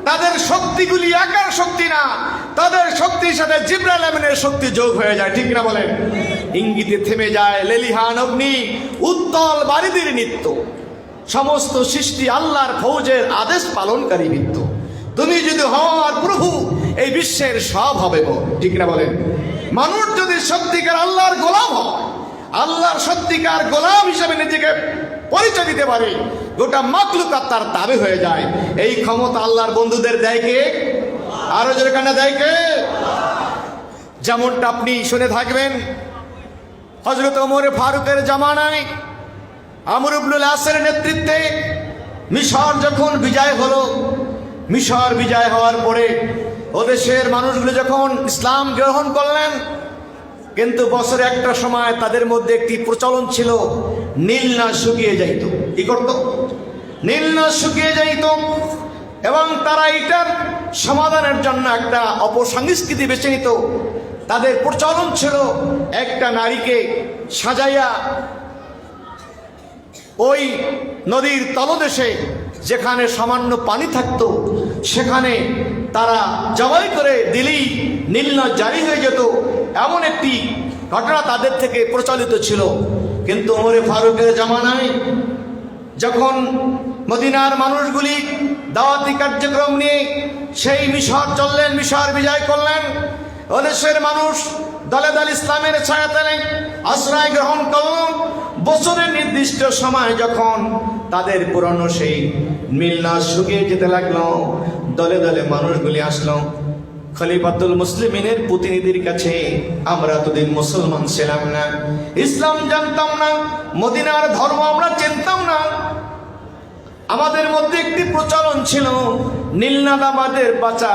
তাদের শক্তিগুলি একার শক্তি না, তাদের শক্তির সাথে জিবরাইল আমিনের শক্তি যোগ হয়ে যায়, ঠিক না বলেন? ইঙ্গিতে থেমে যায় লেলিহান অগ্নি, উত্তল বারিদির নৃত্য। সমস্ত সৃষ্টি আল্লাহর ফৌজের আদেশ পালনকারী বৃত্ত। তুমি যদি হওয়ার প্রভু, এই বিশ্বের সব হবে, ঠিক না বলেন? মানুষ যদি সত্যিকার আল্লাহর গোলাম হয়, আল্লাহর সত্যিকার গোলাম হিসেবে নিজেকে পরিচয় দিতে পারে, গোটা মাখলুকাত তার তাবে হয়ে যায়। এই ক্ষমতা আল্লাহর বন্ধুদের দেয় কে? আরো জোরে কান্না দেয় কে? যেমনটা আপনি শুনে থাকবেন, হযরত ওমর ফারুকের জামানায় আমর ইবনুল আসের নেতৃত্বে মিশর যখন বিজয় হলো, মিশর বিজয় হওয়ার পরে ও দেশের মানুষগুলো যখন ইসলাম গ্রহণ করলেন, কিন্তু বছরে একটা সময় তাদের মধ্যে একটি প্রচলন ছিল, নীল না শুকিয়ে যাইত। কি করত? নীল না শুকিয়ে যাইত। এবং তারা এটার সমাধানের জন্য একটা অপসংস্কৃতি বেছে নিত। তাদের প্রচলন ছিল একটা নারীকে সাজাইয়া ওই নদীর তলদেশে যেখানে সামান্য পানি থাকতো সেখানে তারা জবাই করে দিলেই নীল জারি হয়ে যেত, এমন একটি ঘটনা তাদের থেকে প্রচলিত ছিল। কিন্তু ওমর ফারুকের জামানায় যখন মদিনার মানুষগুলি দাওয়াতি কার্যক্রম নিয়ে সেই মিশর চললেন, মিশর বিজয় করলেন, ওদেশের মানুষ দলে দলে ইসলামের ছায়াতলে আশ্রয় গ্রহণ করল। বছরের নির্দিষ্ট সময় যখন তাদের পুরনো সেই মিলনা শুকিয়ে যেতে লাগলো, দলে দলে মানুষগুলি আসলো খলিফাতুল মুসলিমিনের প্রতিনিধির কাছে। আমরা এতদিন মুসলমান ছিলাম না, ইসলাম জানতাম না, মদিনার ধর্ম আমরা চিনতাম না। আমাদের মধ্যে একটি প্রচলন ছিল নীলনদ আমাদের বাঁচা,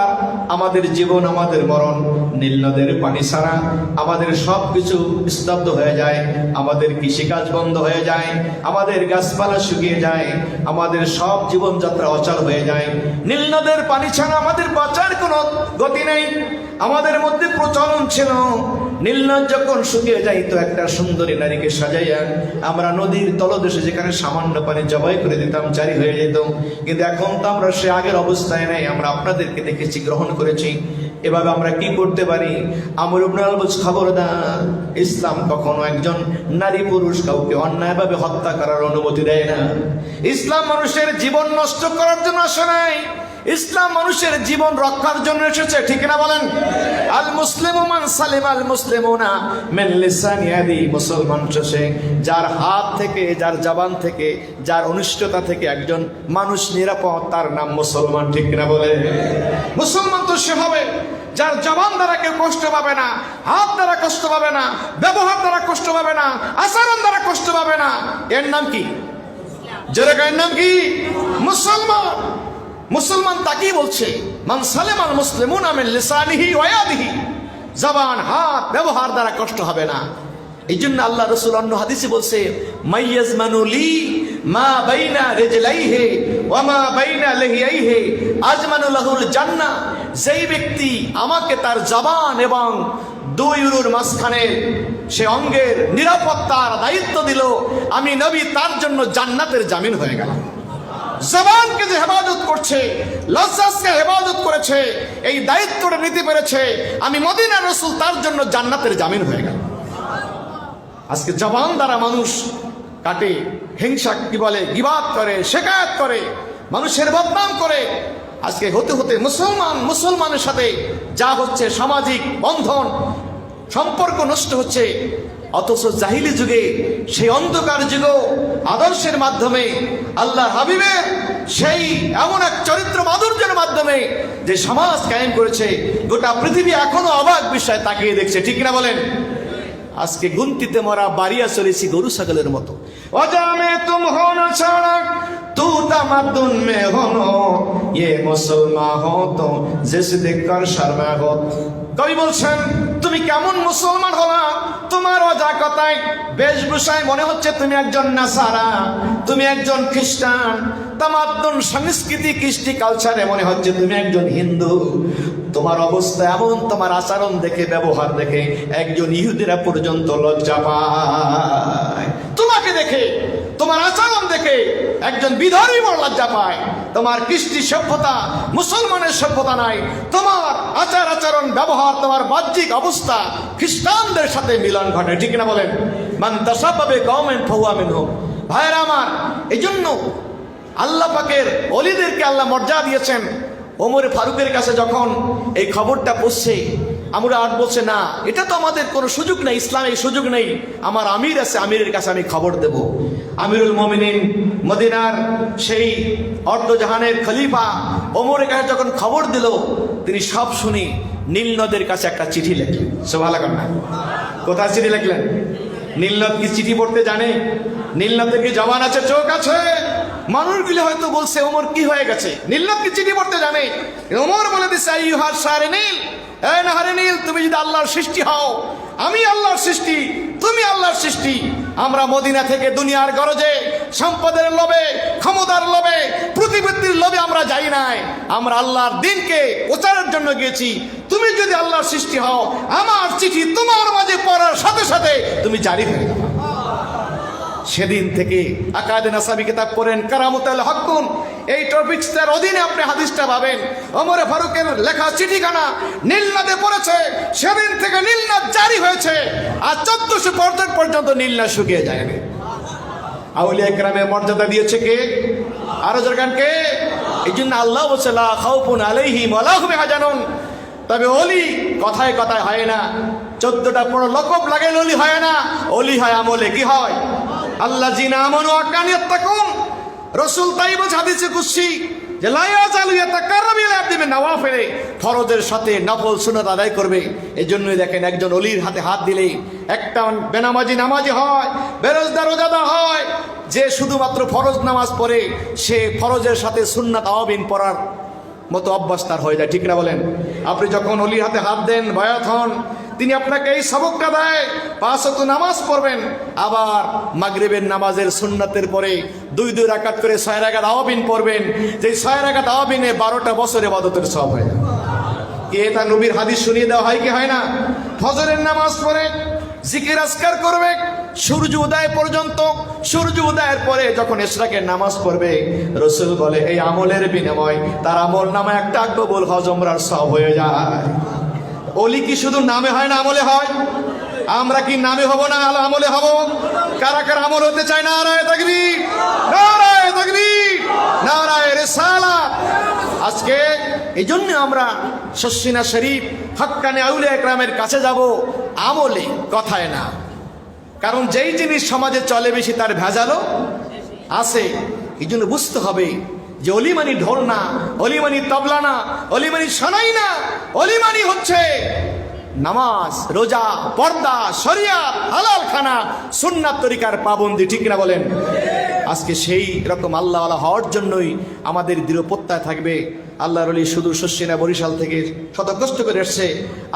আমাদের জীবন, আমাদের মরণ। নীলনদের পানি ছাড়া আমাদের সব কিছু স্তব্ধ হয়ে যায়, আমাদের কৃষিকাজ বন্ধ হয়ে যায়, আমাদের গাছপালা শুকিয়ে যায়, আমাদের সব জীবনযাত্রা অচল হয়ে যায়। নীলনদের পানি ছাড়া আমাদের বাঁচার কোনো গতি নেই। আমাদের মধ্যে প্রচলন ছিল নীলনদ যখন শুকিয়ে যাইতো একটা সুন্দরী নারীকে সাজাইয়া আমরা নদীর তলদেশে যেখানে সামান্য পানি জবাই করে দিতাম, জারি হয়ে যেত। কিন্তু এখন তো আমরা সে আগের অবস্থায় নাই, আমরা আপনাদেরকে দেখেছি, গ্রহণ করেছি। এভাবে আমরা কি করতে পারি? আমর ইবনে আল বুজ খবরদার, ইসলাম কখনো একজন নারী পুরুষ কাউকে অন্যায়ভাবে হত্যা করার অনুমতি দেয় না। ইসলাম মানুষের জীবন নষ্ট করার জন্য আসে নাই, ইসলাম মানুষের জীবন রক্ষার জন্য এসেছে। ঠিক না বলেন? আল মুসলিমু মান সালিমা আল মুসলিমুনা মিন লিসানি ইয়াদি, মুসলমান সে যার হাত থেকে, যার জবান থেকে, যার অনিষ্টতা থেকে একজন মানুষ নিরাপদ, তার নাম মুসলমান। ঠিক না বলে? মুসলমান তো সে হবে যার জবান দ্বারা কেউ কষ্ট পাবে না, হাত দ্বারা কষ্ট পাবে না, ব্যবহার দ্বারা কষ্ট পাবে না, আচরণ দ্বারা কষ্ট পাবে না। এর নাম কি? এর নাম কি? মুসলমান। মুসলমান তাকেই বলছে মান সালেমাল মুসলিমুনা মিন লিসানিহি ওয়া ইয়াদিহি, জবান, হাত, ব্যবহার দ্বারা কষ্ট হবে না। এই জন্য আল্লাহ রাসূল অন্য হাদিসে বলছে মাইয়াজমানু লি মা বাইনা রিজলাইহি ওয়া মা বাইনা লিহিয়াইহি আজমানু লাহুল জান্নাহ, যেই ব্যক্তি আমাকে তার জবান এবং দুই উরুর মাঝখানে সে অঙ্গের নিরাপত্তার দায়িত্ব দিল, আমি নবী তার জন্য জান্নাতের জামিন হয়ে গেলাম। জবানকে যে হেফাজত করছে, লজ্জাকে হেফাজত করেছে, এই দায়িত্বটা নিতে পেরেছে, আমি মদিনার রাসূল তার জন্য জান্নাতের জামিন হয়ে গেল। আজকে জবান দ্বারা মানুষ কাটে, হিংসা কি বলে, গীবাত করে, শিকায়াত করে, মানুষের বদনাম করে। আজকে হতে হতে মুসলমানের সাথে যা হচ্ছে, সামাজিক বন্ধন, সম্পর্ক নষ্ট হচ্ছে। অথচ জাহিলি যুগে, সেই অন্ধকার যুগেও আদর্শের মাধ্যমে, আল্লাহ হাবিবের সেই এমন এক চরিত্র মাধুর্যের মাধ্যমে যে সমাজ কায়েম করেছে, গোটা পৃথিবী এখনো অবাক বিষয় তাকিয়ে দেখছে। ঠিক না বলেন? আজকে গুনতিতে মরা বাড়িয়া চলেছি গরু ছাগলের মতো। অজামে তুম হো না ছাড়া তু তামাদ্দুন মে হো না, ইয়ে মুসলমান হো তো জিস দেখকর শর্মা হো। কবি বলছেন তুমি কেমন মুসলমান হলা, তোমার অজাকতায় বেশভূষায় মনে হচ্ছে তুমি একজন নাসারা, তুমি একজন খ্রিস্টান, তামাদ্দুন সংস্কৃতি, কৃষ্টি কালচারে মনে হচ্ছে তুমি একজন হিন্দু। তোমার অবস্থা এমন, তোমার আচরণ দেখে, ব্যবহার দেখে একজন ইহুদিরা পর্যন্ত লজ্জা পায়। তোমাকে দেখে, তোমার আচরণ দেখে একজন বিধর্মী বড় লজ্জা পায়। তোমার কৃষ্টি সভ্যতা মুসলমানের সভ্যতা নাই, তোমার আচার আচরণ ব্যবহার, তোমার বাহ্যিক অবস্থা খ্রিস্টানদের সাথে মিলন ঘটে। ঠিক না বলেন? মান তাসাব্বাবে কওমেন ফাহুয়া মিনহুম। ভাইরা আমার, এই জন্য আল্লাহ পাকের ওলিদেরকে আল্লাহ মর্যাদা দিয়েছেন। ওমর ফারুকের কাছে যখন এই খবরটা পৌঁছছে, আমরা আর বলছে না, এটা তো আমাদের কোনো সুযোগ নেই, ইসলামে এই সুযোগ নেই, আমার আমির আছে, আমিরের কাছে আমি খবর দেব। আমিরুল মুমিনিন মদিনার সেই অর্ধজাহানের খলিফা ওমরের কাছে যখন খবর দিল, তিনি সব শুনে নীল নদের কাছে একটা চিঠি লিখলেন। সুবহানাল্লাহ না? কোথায় চিঠি লিখলেন? নীল নদ কি চিঠি পড়তে জানে? নীল নদের কি জবান আছে, চোখ আছে? মানুষগুলি হয়তো বলছে ওমর কি হয়ে গেছে, নীল নদ কি চিঠি পড়তে জানে? ওমর বলে দিচ্ছে, আইয়ুহাস সারে নীল, এ নাহারে নীল, তুমি যদি আল্লাহর সৃষ্টি হও, আমি আল্লাহর সৃষ্টি, তুমি আল্লাহর সৃষ্টি। আমরা মদিনা থেকে দুনিয়ার গরজে, সম্পদের লোভে, ক্ষমতার লোভে, প্রতিপত্তির লোভে আমরা যাই নাই। আমরা আল্লাহর দ্বীনকে প্রচারের জন্য গিয়েছি। তুমি যদি আল্লাহর সৃষ্টি হও, আমার চিঠি তোমার মাঝে পড়ার সাথে সাথে তুমি জারি হয়ে যাবে। সেদিন থেকে আকাদে নাসাবি কিতাব পড়েন, কারামুতাল হকুন, এই টপিকসটার অধীনে আপনি হাদিসটা পাবেন। ওমর ফারুকের লেখা চিঠিখানা নীলনদে পড়েছে, সেদিন থেকে নীলনদ জারি হয়েছে, আর 1400 বছর পর্যন্ত নীলনদ শুকিয়ে যায়নি। আউলিয়া কেরামের মর্যাদা দিয়েছে কে? আরো জোরগান কে? এই জন্য আল্লাহ বলছে, লা খাউফুন আলাইহিম ওয়া লা হুম ইয়াহজানুন। তবে ওলি কথায় কথায় হয় না, 14টা 15 লকব লাগাইল ওলি হয় না। ওলি হয় আমলে। কি হয়? আল্লাযিনা আমানু ওয়া কানু ইয়াত্তাকুন। রাসূল তাই বলছে হাদিসে কুদসি যে লা ইয়াজালু ইয়াতাকাররাবু ইলা আবদি বিন নওয়াফিল, ফরজের সাথে নফল সুন্নাত আদায় করবে। এজন্যই দেখেন একজন ওলির হাতে হাত দিলেই একটা বেনামাজি নামাজি হয়, বেরোজগার রোজাদার হয়। যে শুধুমাত্র ফরজ নামাজ পড়ে, সে ফরজের সাথে সুন্নাত আওয়াবিন পড়ার মতো অভ্যাস তার হয়ে যায়। ঠিক না বলেন? আপনি যখন ওলির হাতে হাত দেন, বায়াত হন, তিনি আপনাকে এই সবকটা দেয়, 5 ওয়াক্ত নামাজ পড়বেন, আবার মাগরিবের নামাজের সুন্নাতের পরে 2 রাকাত করে 6 রাকাত আওয়াবিন পড়বেন। যে 6 রাকাত আওয়াবিনে 12টা বছর ইবাদতের সওয়াব হয়। কি এটা নবীর হাদিস শুনিয়ে দেওয়া হয় কি হয় না? ফজরের নামাজ পড়ে জিকির আজকার করবে সূর্য উদয় পর্যন্ত। সূর্য উদয়ের পরে যখন ইশরাকের নামাজ পড়বে, রাসূল বলে এই আমলের বিনিময় তার আমল নামে একটা কবুল হজ উমরার সওয়াব হয়ে যায়। ওলি কি শুধু নামে হয় না, আমলে হয়? আমরা কি নামে হব না, আমলে হব? কারা কারা আমল হতে চায়? নারায়ে তাকবীর, নারায়ে তাকবীর, নারায়ে রিসালাত। আজকে এই জন্য আমরা শর্ষিনা শরীফ হক্কানি আউলিয়া একরামের কাছে যাব, আমলে, কথায় না। কারণ যেই জিনিস সমাজে চলে বেশি তার ভেজালও আছে। এই জন্য বুঝতে হবে যে অলিমানি ঢোল না, অলিমানি তবলা না, অলিমানি শোনাই না, অলিমানি হচ্ছে নামাজ, রোজা, পর্দা, শরিয়াত, হালাল খানা, সুন্নাত তরিকার পাবন্দি। ঠিক না বলেন? আজকে সেই রকম আল্লাহওয়ালা হওয়ার জন্যই আমাদের দৃঢ় প্রত্যয় থাকবে। আল্লাহর ওলি সুদূর শর্ষিনা বরিশাল থেকে শত কষ্ট করে এসছে।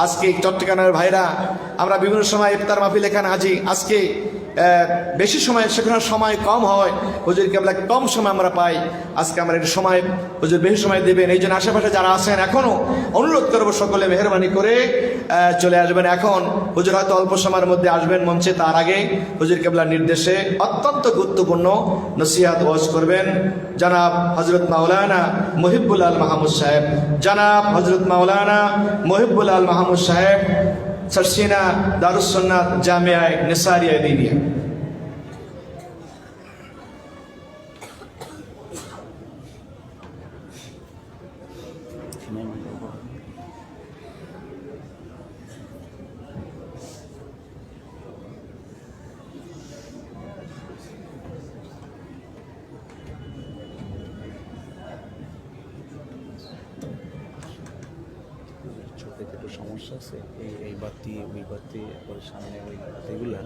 আজকে চট্টগ্রামের ভাইরা, আমরা বিভিন্ন সময় ইফতার মাহফিল এখানে হাজি। আজকে বেশি সময়, সেখানে সময় কম হয়, হুজুর কেবলা কম সময় আমরা পাই। আজকে আমরা একটু সময়, হুজুর বেশি সময় দেবেন। এই জন্য আশেপাশে যারা আছেন এখনও অনুরোধ করবো সকলে মেহরবানি করে চলে আসবেন। এখন হুজুর হয়তো অল্প সময়ের মধ্যে আসবেন মঞ্চে, তার আগে হুজুর কেবলার নির্দেশে অত্যন্ত গুরুত্বপূর্ণ নসিহত ওয়াজ করবেন জনাব হযরত মাওলানা মুহিব্বুল আল মাহমুদ সাহেব। জনাব হযরত মাওলানা মুহিব্বুল আল মাহমুদ সাহেব, শর্ষিনা দারুস সুন্নাত জামিয়া নিসারিয়া দিনিয়া। একটু সমস্যা আছে, এই বাতি ওই বাতি, সামনে ওই বাতিগুলা,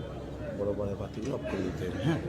বড় বড় বাতিগুলো অফ করে দিতে হবে। হ্যাঁ।